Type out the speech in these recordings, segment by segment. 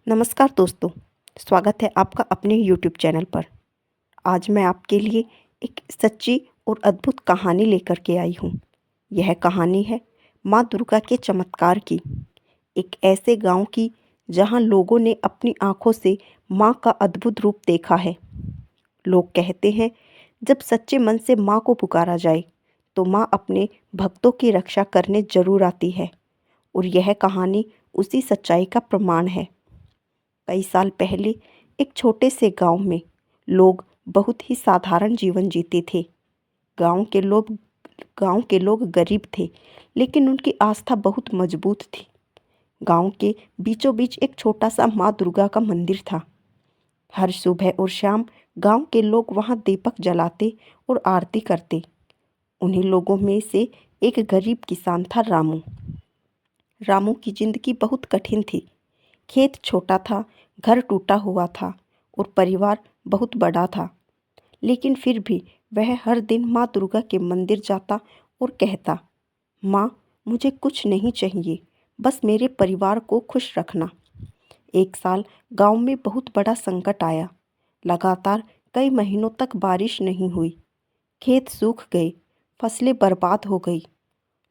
नमस्कार दोस्तों, स्वागत है आपका अपने यूट्यूब चैनल पर। आज मैं आपके लिए एक सच्ची और अद्भुत कहानी लेकर के आई हूँ। यह कहानी है माँ दुर्गा के चमत्कार की, एक ऐसे गांव की जहां लोगों ने अपनी आंखों से माँ का अद्भुत रूप देखा है। लोग कहते हैं, जब सच्चे मन से माँ को पुकारा जाए, तो माँ अपने भक्तों की रक्षा करने जरूर आती है। और यह कहानी उसी सच्चाई का प्रमाण है। कई साल पहले एक छोटे से गांव में लोग बहुत ही साधारण जीवन जीते थे। गांव के लोग गांव के लोग गरीब थे, लेकिन उनकी आस्था बहुत मजबूत थी। गांव के बीचों बीच एक छोटा सा माँ दुर्गा का मंदिर था। हर सुबह और शाम गांव के लोग वहां दीपक जलाते और आरती करते। उन्हीं लोगों में से एक गरीब किसान था, रामू। रामू की जिंदगी बहुत कठिन थी। खेत छोटा था, घर टूटा हुआ था और परिवार बहुत बड़ा था। लेकिन फिर भी वह हर दिन माँ दुर्गा के मंदिर जाता और कहता, माँ, मुझे कुछ नहीं चाहिए, बस मेरे परिवार को खुश रखना। एक साल गांव में बहुत बड़ा संकट आया। लगातार कई महीनों तक बारिश नहीं हुई। खेत सूख गए, फसलें बर्बाद हो गई।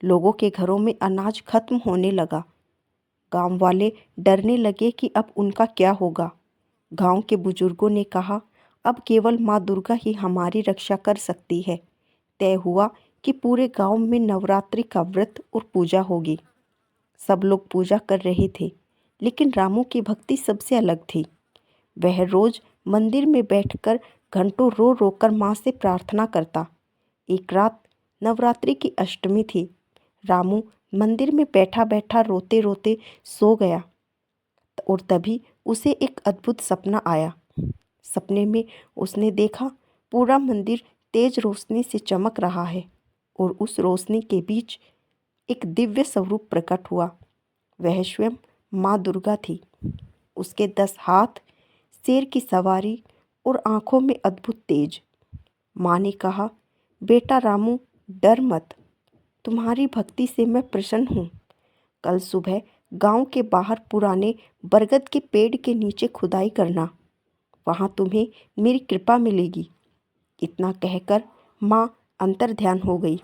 लोगों के घरों में अनाज खत्म होने लगा। गांव वाले डरने लगे कि अब उनका क्या होगा। गांव के बुजुर्गों ने कहा, अब केवल माँ दुर्गा ही हमारी रक्षा कर सकती है। तय हुआ कि पूरे गांव में नवरात्रि का व्रत और पूजा होगी। सब लोग पूजा कर रहे थे, लेकिन रामू की भक्ति सबसे अलग थी। वह रोज मंदिर में बैठकर घंटों रो रो कर माँ से प्रार्थना करता। एक रात नवरात्रि की अष्टमी थी। रामू मंदिर में बैठा बैठा रोते रोते सो गया और तभी उसे एक अद्भुत सपना आया। सपने में उसने देखा, पूरा मंदिर तेज रोशनी से चमक रहा है और उस रोशनी के बीच एक दिव्य स्वरूप प्रकट हुआ। वह स्वयं माँ दुर्गा थी। उसके 10 हाथ, शेर की सवारी और आंखों में अद्भुत तेज। माँ ने कहा, बेटा रामू, डर मत, तुम्हारी भक्ति से मैं प्रसन्न हूँ। कल सुबह गांव के बाहर पुराने बरगद के पेड़ के नीचे खुदाई करना, वहां तुम्हें मेरी कृपा मिलेगी। इतना कहकर माँ अंतर्ध्यान हो गई।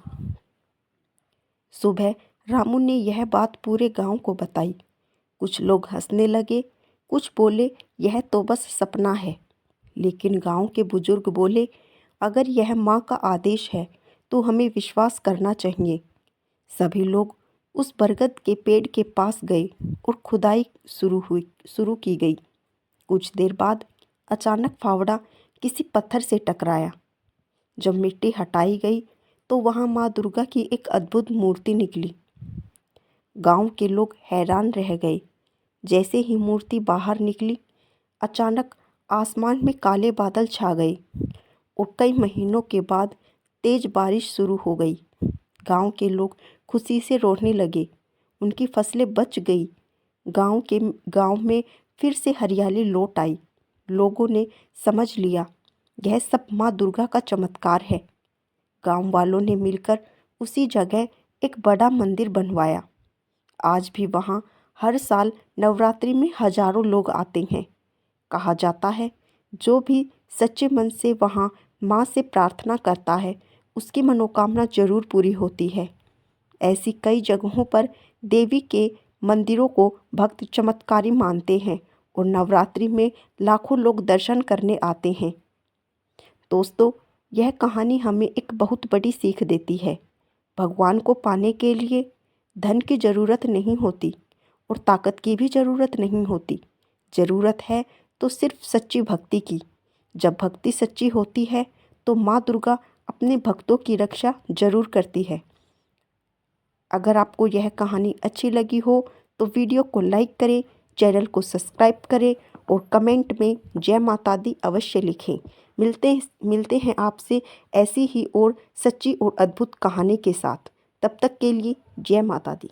सुबह रामू ने यह बात पूरे गांव को बताई। कुछ लोग हंसने लगे, कुछ बोले यह तो बस सपना है। लेकिन गांव के बुजुर्ग बोले, अगर यह माँ का आदेश है तो हमें विश्वास करना चाहिए। सभी लोग उस बरगद के पेड़ के पास गए और खुदाई शुरू की गई। कुछ देर बाद अचानक फावड़ा किसी पत्थर से टकराया। जब मिट्टी हटाई गई तो वहां माँ दुर्गा की एक अद्भुत मूर्ति निकली। गांव के लोग हैरान रह गए। जैसे ही मूर्ति बाहर निकली, अचानक आसमान में काले बादल छा गए और कई महीनों के बाद तेज बारिश शुरू हो गई। गांव के लोग खुशी से रोने लगे। उनकी फसलें बच गई। गांव में फिर से हरियाली लौट आई। लोगों ने समझ लिया, यह सब माँ दुर्गा का चमत्कार है। गांव वालों ने मिलकर उसी जगह एक बड़ा मंदिर बनवाया। आज भी वहाँ हर साल नवरात्रि में हजारों लोग आते हैं। कहा जाता है, जो भी सच्चे मन से वहाँ माँ से प्रार्थना करता है, उसकी मनोकामना जरूर पूरी होती है। ऐसी कई जगहों पर देवी के मंदिरों को भक्त चमत्कारी मानते हैं और नवरात्रि में लाखों लोग दर्शन करने आते हैं। दोस्तों, यह कहानी हमें एक बहुत बड़ी सीख देती है। भगवान को पाने के लिए धन की ज़रूरत नहीं होती और ताकत की भी ज़रूरत नहीं होती। ज़रूरत है तो सिर्फ सच्ची भक्ति की। जब भक्ति सच्ची होती है तो माँ दुर्गा अपने भक्तों की रक्षा जरूर करती है। अगर आपको यह कहानी अच्छी लगी हो तो वीडियो को लाइक करें, चैनल को सब्सक्राइब करें और कमेंट में जय माता दी अवश्य लिखें। मिलते हैं आपसे ऐसी ही और सच्ची और अद्भुत कहानी के साथ। तब तक के लिए जय माता दी।